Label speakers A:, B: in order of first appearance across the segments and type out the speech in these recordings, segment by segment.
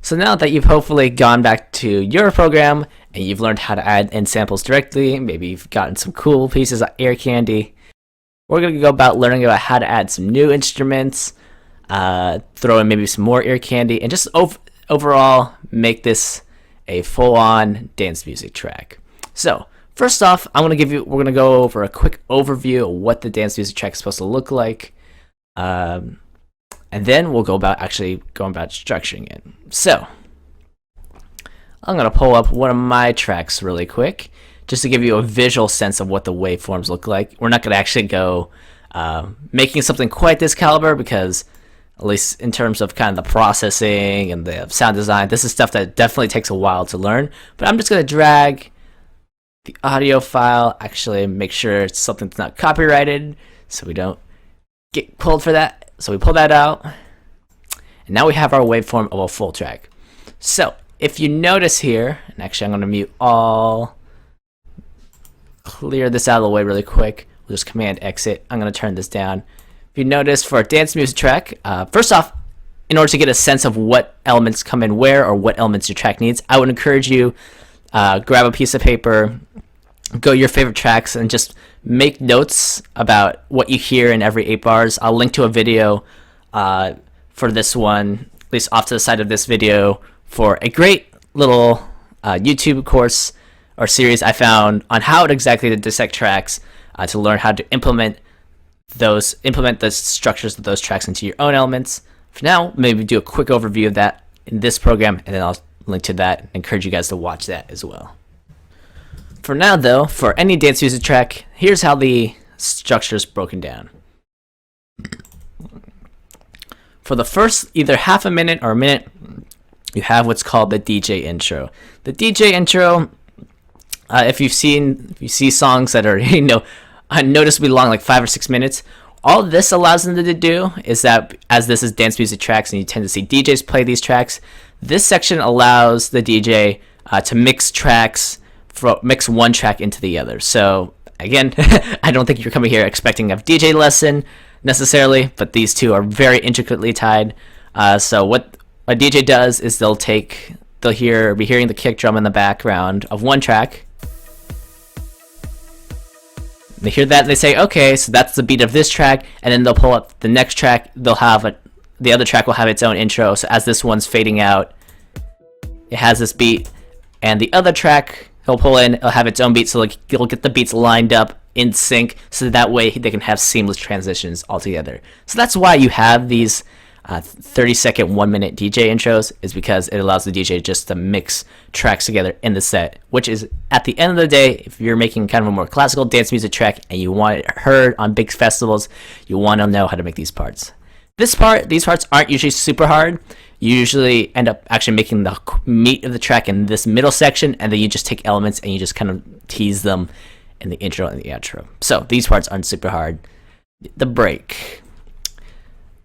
A: So now that you've hopefully gone back to your program and you've learned how to add in samples directly, maybe you've gotten some cool pieces of ear candy, we're going to go about learning about how to add some new instruments, throw in maybe some more ear candy, and just overall make this a full-on dance music track. So first off, we're going to go over a quick overview of what the dance music track is supposed to look like. And then we'll go about structuring it. So I'm going to pull up one of my tracks really quick just to give you a visual sense of what the waveforms look like. We're not going to actually go making something quite this caliber because, at least in terms of kind of the processing and the sound design, this is stuff that definitely takes a while to learn. But I'm just going to drag the audio file, actually make sure it's something that's not copyrighted so we don't get pulled for that. So we pull that out, and now we have our waveform of a full track. So if you notice here, and actually I'm going to mute all, clear this out of the way really quick. We'll just Command exit. I'm going to turn this down. If you notice for a dance music track, first off, in order to get a sense of what elements come in where or what elements your track needs, I would encourage you grab a piece of paper, go your favorite tracks, and just make notes about what you hear in every 8 bars. I'll link to a video for this one, at least off to the side of this video, for a great little YouTube course or series I found on how exactly to dissect tracks to learn how to implement the structures of those tracks into your own elements. For now, maybe do a quick overview of that in this program, and then I'll link to that and encourage you guys to watch that as well. For now, though, for any dance music track, here's how the structure is broken down. For the first either half a minute or a minute, you have what's called the DJ intro. The DJ intro, if you see songs that are unnoticeably long, like 5 or 6 minutes, all this allows them to do is that, as this is dance music tracks and you tend to see DJs play these tracks, this section allows the DJ to mix one track into the other. So again, I don't think you're coming here expecting a DJ lesson necessarily, but these two are very intricately tied. So what a DJ does is they'll be hearing the kick drum in the background of one track. They hear that and they say, okay, so that's the beat of this track, and then they'll pull up the next track. The other track will have its own intro. So as this one's fading out, it has this beat, and the other track he'll pull in, it'll have its own beat, so he'll get the beats lined up in sync, so that way they can have seamless transitions altogether. So that's why you have these 30-second, 1-minute DJ intros, is because it allows the DJ just to mix tracks together in the set, which is, at the end of the day, if you're making kind of a more classical dance music track and you want it heard on big festivals, you want to know how to make these parts. These parts aren't usually super hard. You usually end up actually making the meat of the track in this middle section, and then you just take elements and you just kind of tease them in the intro and the outro. So these parts aren't super hard. The break.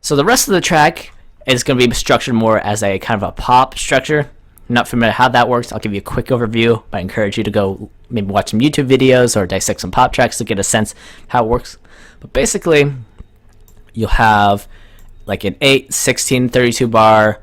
A: So the rest of the track is going to be structured more as a kind of a pop structure. I'm not familiar how that works. I'll give you a quick overview, but I encourage you to go maybe watch some YouTube videos or dissect some pop tracks to get a sense how it works. But basically, you'll have like an 8, 16, 32 bar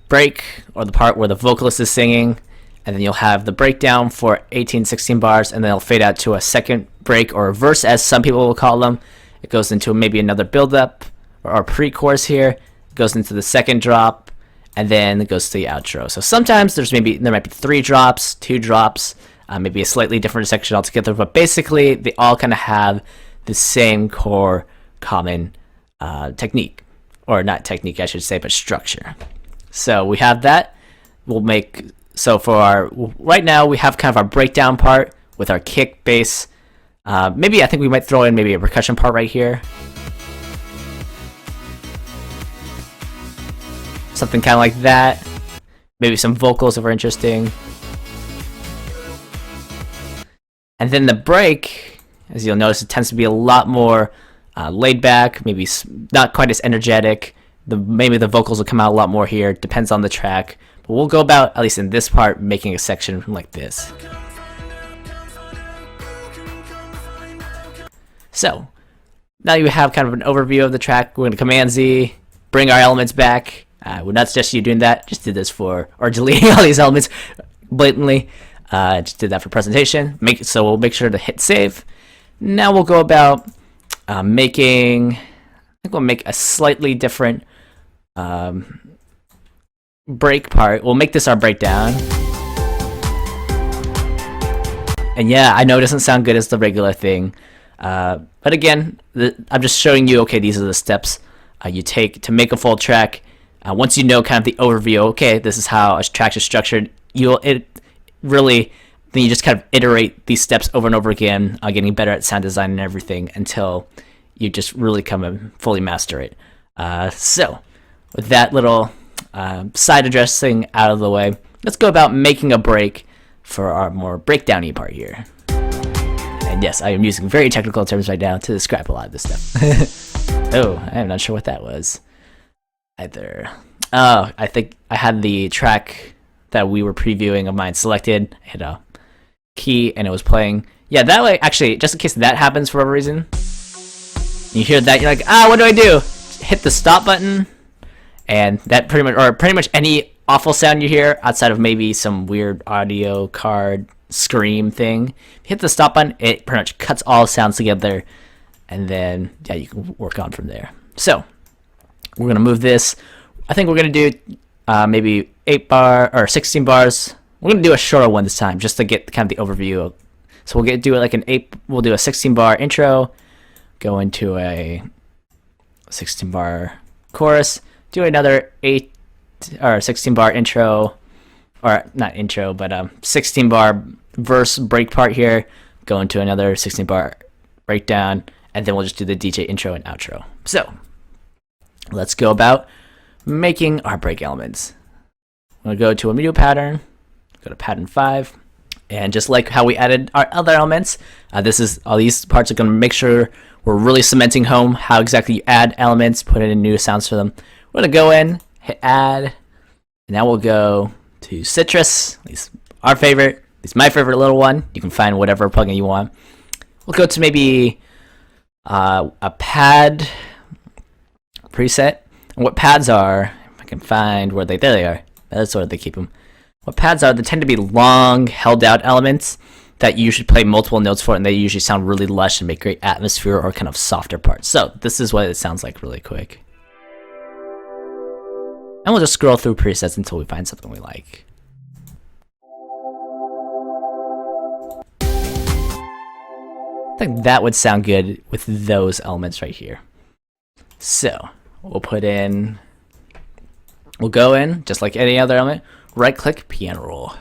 A: break, or the part where the vocalist is singing, and then you'll have the breakdown for 18, 16 bars, and then it'll fade out to a second break, or a verse as some people will call them. It goes into maybe another build-up or pre-chorus here. It goes into the second drop, and then it goes to the outro. So sometimes there might be 3 drops, 2 drops, maybe a slightly different section altogether, but basically they all kind of have the same core common technique, or not technique I should say, but structure. So we have that. Right now we have kind of our breakdown part with our kick, bass. Maybe I think we might throw in maybe a percussion part right here. Something kind of like that. Maybe some vocals if we're interesting. And then the break, as you'll notice, it tends to be a lot more laid back, maybe not quite as energetic. Maybe the vocals will come out a lot more here. Depends on the track. But we'll go about, at least in this part, making a section like this. So now you have kind of an overview of the track. We're going to Command Z, bring our elements back, I would not suggest you doing that. Just did this for, or deleting all these elements blatantly. Just did that for presentation. So we'll make sure to hit save. Now we'll go about making, I think we'll make a slightly different break part. We'll make this our breakdown. And yeah, I know it doesn't sound good as the regular thing. But again, I'm just showing you, okay, these are the steps you take to make a full track. Once you know kind of the overview, okay, this is how a track is structured, then you just kind of iterate these steps over and over again, getting better at sound design and everything until you just really come and fully master it. So with that little side addressing out of the way, let's go about making a break for our more breakdown-y part here. And yes, I am using very technical terms right now to describe a lot of this stuff. Oh, I'm not sure what that was either. Oh, I think I had the track that we were previewing of mine selected. I hit a key and it was playing. Yeah, that way, actually, just in case that happens for whatever reason, you hear that, you're like, what do I do? Hit the stop button, and that pretty much any awful sound you hear outside of maybe some weird audio card scream thing, hit the stop button, it pretty much cuts all sounds together, and then yeah, you can work on from there. So we're gonna move this. I think we're gonna do maybe 8 bar or 16 bars. We're gonna do a shorter one this time just to get kind of the overview. So do it like we'll do a 16 bar intro, go into a 16 bar chorus, do another 8 or 16 bar intro, or not intro, but 16 bar verse break part here, go into another 16 bar breakdown, and then we'll just do the DJ intro and outro. So let's go about making our break elements. I'm gonna go to a media pattern, go to pattern 5, and just like how we added our other elements, all these parts are gonna make sure we're really cementing home how exactly you add elements, put in new sounds for them. We're gonna go in, hit add, and now we'll go to Citrus, at least our favorite, at least my favorite little one. You can find whatever plugin you want. We'll go to maybe a pad preset. And what pads are, if I can find where there they are. That's where they keep them. What pads are, they tend to be long, held out elements that you should play multiple notes for, and they usually sound really lush and make great atmosphere or kind of softer parts. So this is what it sounds like really quick. And we'll just scroll through presets until we find something we like. I think that would sound good with those elements right here. So we'll go in, just like any other element, right click, piano roll.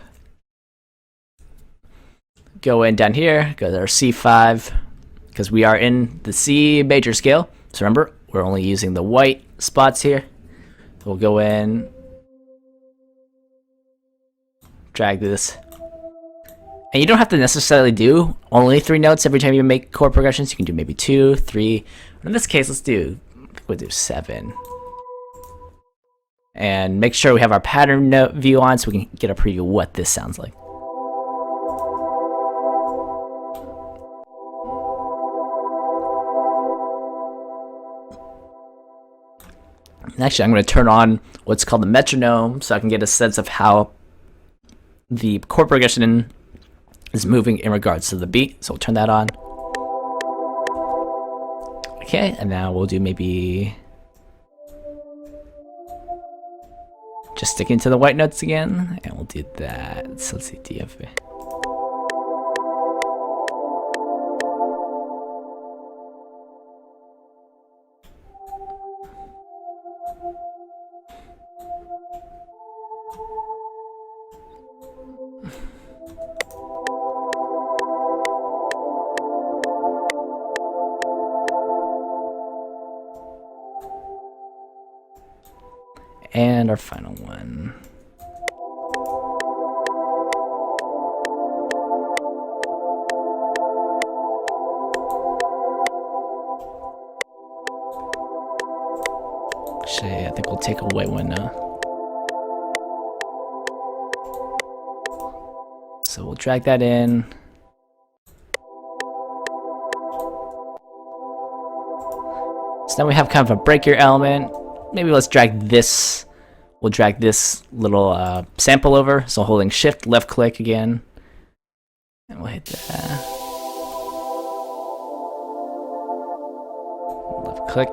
A: Go in down here, go to our C5, because we are in the C major scale. So remember, we're only using the white spots here. We'll go in, drag this. And you don't have to necessarily do only 3 notes every time you make chord progressions. You can do maybe 2, 3. In this case, we'll do 7. And make sure we have our pattern note view on so we can get a preview of what this sounds like. And actually, I'm going to turn on what's called the metronome so I can get a sense of how the chord progression is moving in regards to the beat. So we'll turn that on. Okay, and now we'll do maybe just sticking to the white notes again, and we'll do that. So let's see, DF. And our final one. Actually, I think we'll take a white one now. So we'll drag that in. So now we have kind of a breaker element. Maybe let's drag this we'll drag this little sample over. So holding shift, left click again. And we'll hit that. Left click.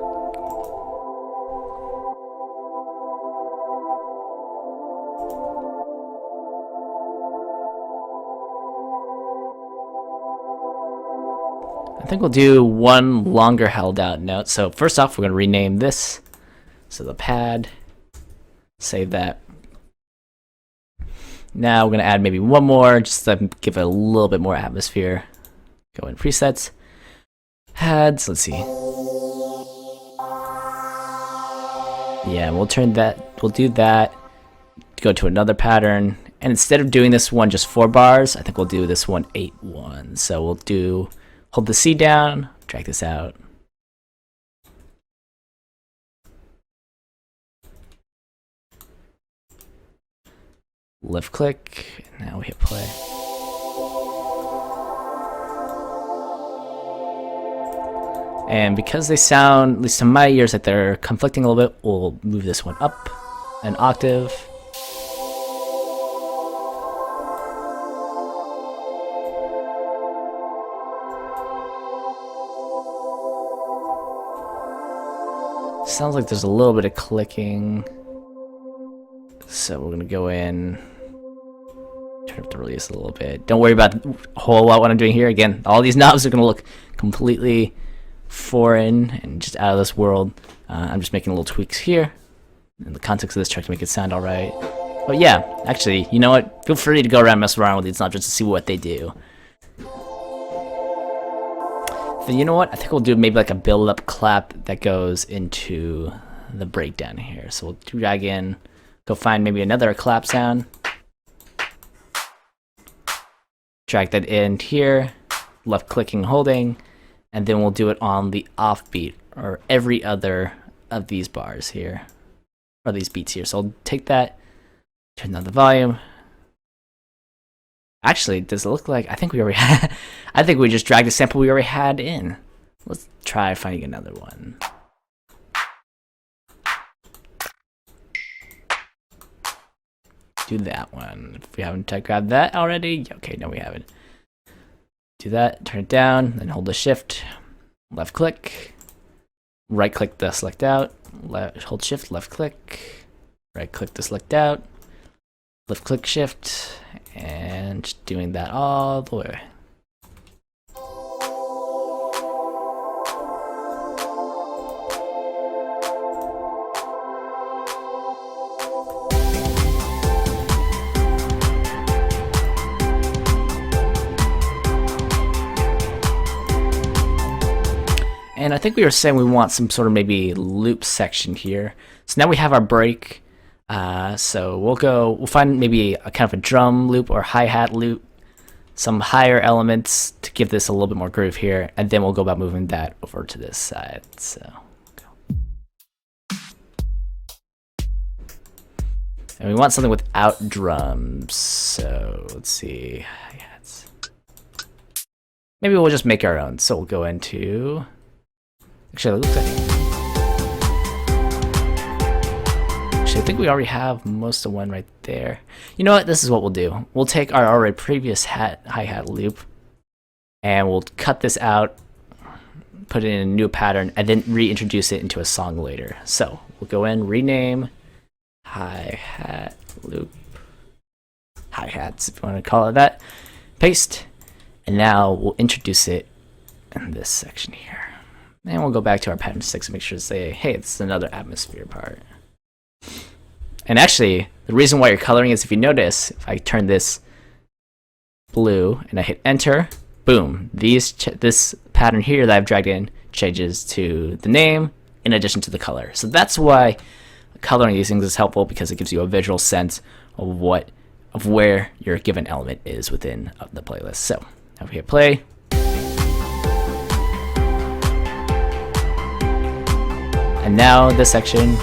A: I think we'll do one longer held out note. So first off, we're going to rename this. So the pad, save that. Now we're going to add maybe one more, just to give it a little bit more atmosphere. Go in presets, pads, let's see. Yeah, we'll do that. Go to another pattern. And instead of doing this one just 4 bars, I think we'll do this one 8-1. So we'll do, hold the C down, drag this out. Left click, and now we hit play. And because they sound, at least to my ears, that they're conflicting a little bit, we'll move this one up an octave. Sounds like there's a little bit of clicking. So we're gonna go in, turn up the release a little bit. Don't worry about a whole lot what I'm doing here. Again, all these knobs are gonna look completely foreign and just out of this world. I'm just making little tweaks here in the context of this track to make it sound all right. But yeah, actually, you know what? Feel free to go around and mess around with these knobs just to see what they do. Then you know what? I think we'll do maybe like a build-up clap that goes into the breakdown here. So we'll drag in, go find maybe another clap sound. Drag that in here, left clicking, holding, and then we'll do it on the offbeat or every other of these bars here, or these beats here. So I'll take that, turn down the volume. Actually, does it look like, I think we already had, I think we just dragged a sample we already had in. Let's try finding another one. Do that one. If we haven't grabbed that already, okay, no, we haven't. Do that, turn it down, then hold the shift, left click, right click the select out, hold shift, left click, right click the select out, left click shift, and just doing that all the way. And I think we were saying we want some sort of maybe loop section here. So now we have our break. So we'll find maybe a kind of a drum loop or hi-hat loop, some higher elements to give this a little bit more groove here, and then we'll go about moving that over to this side. So, and we want something without drums. So let's see, hi-hats. Maybe we'll just make our own. So we'll go into. Actually, it looks like. I think we already have most of one right there. You know what? This is what we'll do. We'll take our already previous hi-hat loop, and we'll cut this out, put it in a new pattern, and then reintroduce it into a song later. So we'll go in, rename hi-hat loop, hi-hats if you want to call it that, paste, and now we'll introduce it in this section here. And we'll go back to our pattern 6 and make sure to say, hey, this is another atmosphere part. And actually, the reason why you're coloring is if you notice, if I turn this blue and I hit enter, boom, this pattern here that I've dragged in changes to the name in addition to the color. So that's why coloring these things is helpful, because it gives you a visual sense of where your given element is within the playlist. So now we hit play. And now this section.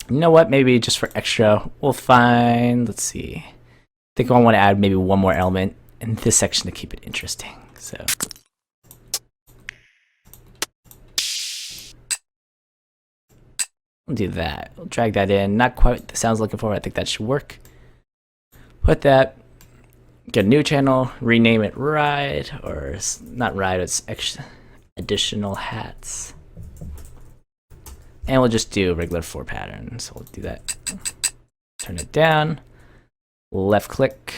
A: You know what? Maybe just for extra, we'll find, let's see. think I want to add maybe one more element in this section to keep it interesting. So we'll do that. We'll drag that in. Not quite the sounds looking for. I think that should work. Put that. Get a new channel. Rename it Ride, or not Ride. It's extra additional hats. And we'll just do a regular 4 pattern. So we'll do that. Turn it down. Left click.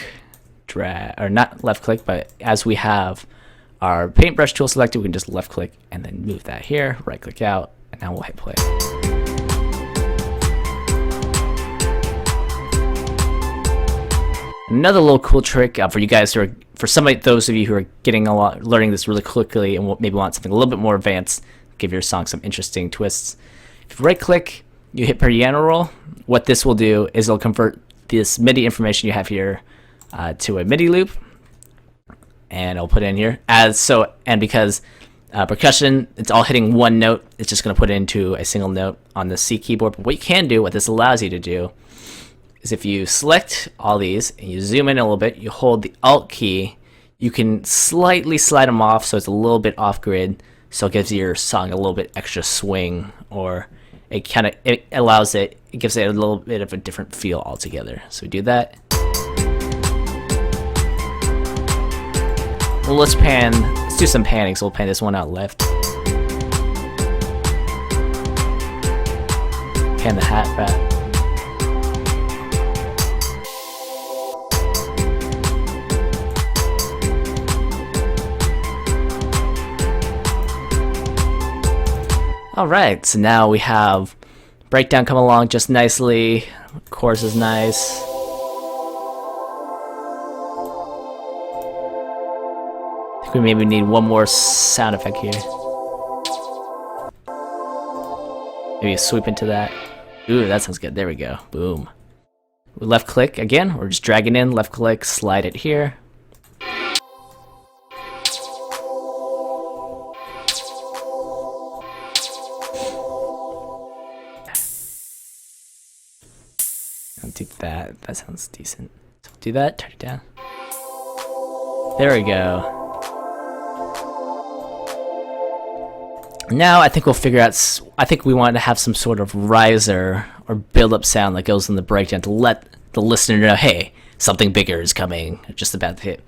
A: Drag, or not left click, but as we have our paintbrush tool selected, we can just left click and then move that here. Right click out, and now we'll hit play. Another little cool trick for you guys who are, for those of you who are learning this really quickly and maybe want something a little bit more advanced, give your song some interesting twists. If you right click, you hit piano roll. What this will do is it'll convert this MIDI information you have here to a MIDI loop, and I'll put it in here and because percussion, it's all hitting one note, it's just going to put it into a single note on the C keyboard. But what you can do, what this allows you to do, is if you select all these and you zoom in a little bit, you hold the Alt key, you can slightly slide them off so it's a little bit off grid, so it gives your song a little bit extra swing, or it gives it a little bit of a different feel altogether. So we do that. Well, let's do some panning. So we'll pan this one out left. Pan the hat back. Alright, so now we have breakdown come along just nicely. Chorus is nice. I think we maybe need one more sound effect here. Maybe a sweep into that. Ooh, that sounds good. There we go. Boom. We left click again. We're just dragging in, left click, slide it here. I'll do that. That sounds decent. So we'll do that, turn it down. There we go. Now I think we'll figure out, I think we want to have some sort of riser or build-up sound that goes in the breakdown to let the listener know, hey, something bigger is coming, just about to hit.